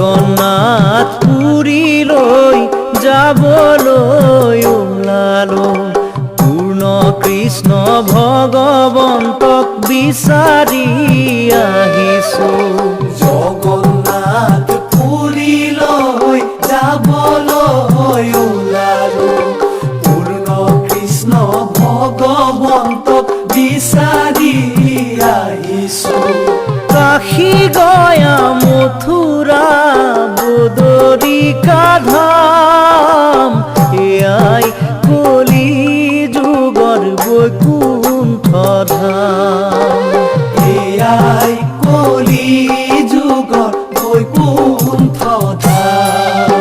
জগন্নাথ পুৰীলৈ যাবলৈ ওলালো পূৰ্ণ কৃষ্ণ ভগৱন্তক বিচাৰি আহিছো জগন্নাথ পুৰীলৈ যাবলৈ ওলালো পূৰ্ণ কৃষ্ণ ভগৱন্তক বিচাৰি আহিছো কাশী গয়া মথুৰা বদৰিকা ধাম এয়াই কলি যুগৰ বৈকুণ্ঠ ধাম এয়াই কলি যুগৰ বৈকুণ্ঠ ধাম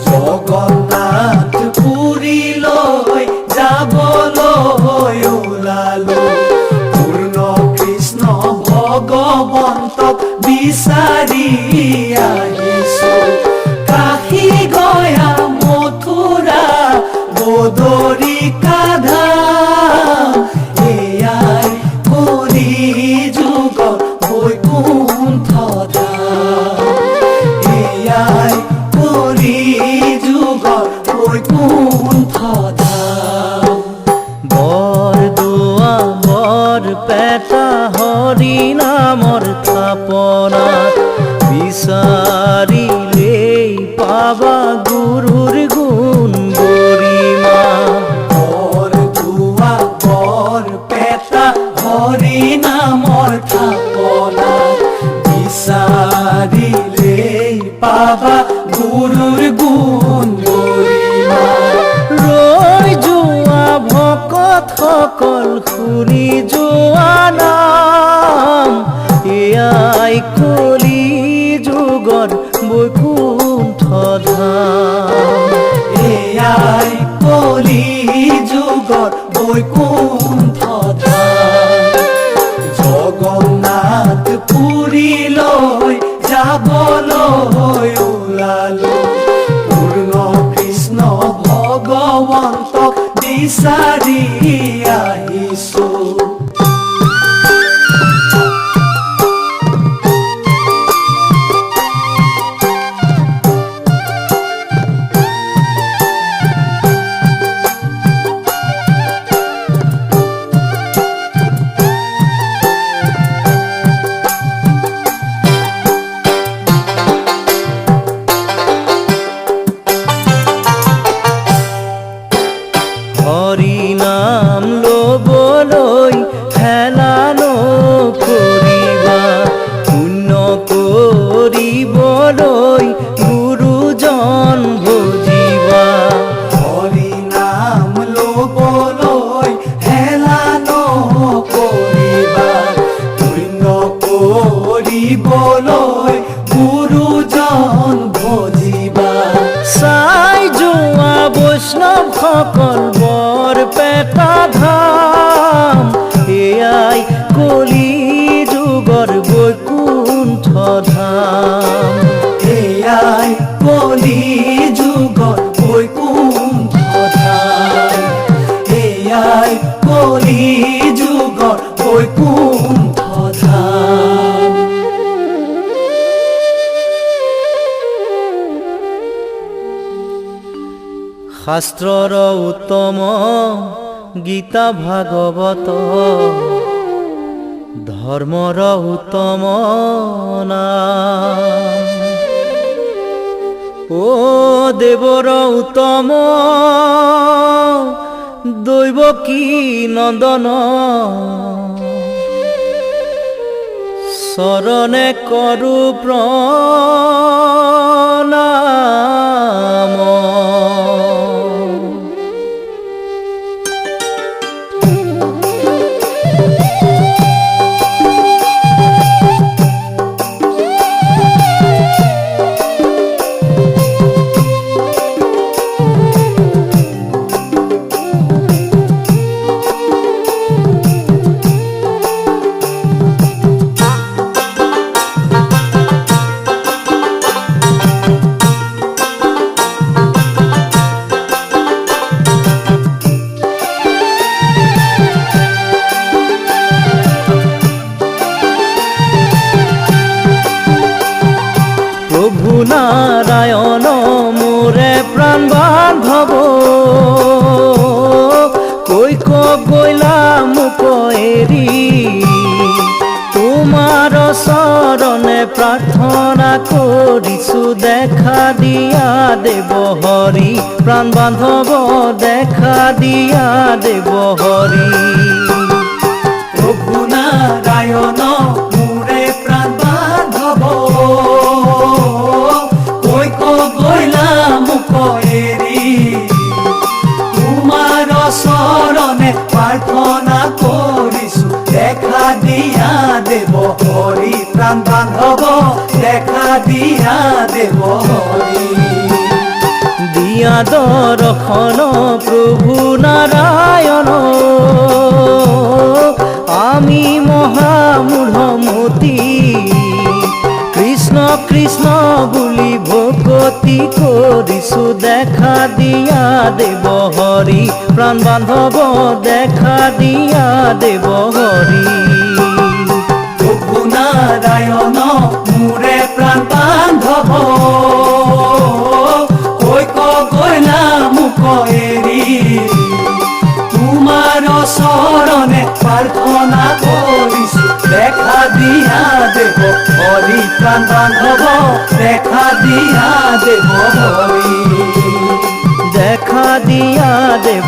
জগন্নাথ পুৰীলৈ যাবলৈ ওলালো পূৰ্ণ কৃষ্ণ ভগৱন্তক বিচাৰি আহিছো কাশী গয়া মথুৰা বদৰিকা ধাম এয়াই কলি যুগৰ বৈকুণ্ঠ ধাম এয়াই কলি যুগৰ বৈকুণ্ঠ ধাম বৰদোৱা বৰপেটা হৰি নামৰ থাপনাত বিচাৰিলেই পাবা গুৰুৰ গুণ গৰিমা বৰদোৱা বৰপেটা হৰি নামৰ থাপনাত বিচাৰিলেই পাবা গুৰুৰ গুণ গৰিমা ৰৈ যোৱা ভকতসকল শুনি যোৱা নাম এয়াই কলি যুগৰ বৈকুণ্ঠ ধাম এয়াই কলি যুগৰ বৈকুণ্ঠ ধাম জগন্নাথ পুৰীলৈ যাবলৈ ওলালো পূৰ্ণ কৃষ্ণ ভগৱন্তক বিচাৰি আহিছো হৰি নাম লবলৈ হেলা নকৰিবা পুণ্য কৰিবলৈ গুৰুজন ভজিবা হৰি নাম লবলৈ হেলা নকৰিবা পুণ্য কৰিবলৈ গুৰুজন ভজিবা চাই যোৱা বৈষ্ণৱসকল বৰপেটা ধাম এয়াই কলি যুগৰ বৈকুণ্ঠ ধাম এয়াই কলি যুগৰ বৈকুণ্ঠ ধাম এয়াই কলি যুগৰ বৈকুণ্ঠ ধাম শাস্ত্ৰৰ উত্তম গীতা ভাগৱত ধৰ্মৰ উত্তম নাম ও দেৱৰ উত্তম দৈৱকী নন্দন চৰণে কৰো প্ৰণাম নাৰায়ণ মোৰে প্ৰাণ বান্ধব কৈক গৈলা মুক এৰি তোমাৰ চৰণে প্ৰাৰ্থনা কৰিছো দেখা দিয়া দেৱ হৰি প্ৰাণ বান্ধৱ দেখা দিয়া দেৱ হৰি প্ৰভু নাৰায়ণ মোৰে প্ৰাণ বান্ধব কৈক গৈলা মুক এৰি তোমাৰ চৰণে প্ৰাৰ্থনা কৰিছো দেখা দিয়া দেৱ হৰি প্ৰাণ বান্ধৱ দেখা দিয়া দেৱ হৰি দিয়া দৰ্শন প্ৰভু নাৰায়ণ আমি মহামূঢ়মতি কৃষ্ণ কৃষ্ণ বুলি ভকতি কৰিছো দেখা দিয়া দেৱ হৰি প্ৰাণ বান্ধৱ দেখা দিয়া দেৱ হৰি প্ৰভু নাৰায়ণ মোৰে প্ৰাণ বান্ধব কৈক গৈলা মুক এৰি তোমাৰ চৰণে প্ৰাৰ্থনা কৰিছো দেখা দিয়া দেৱ হৰি প্ৰাণ বান্ধৱ দেখা দিয়া দেৱ হৰি দেখা দিয়া দেৱ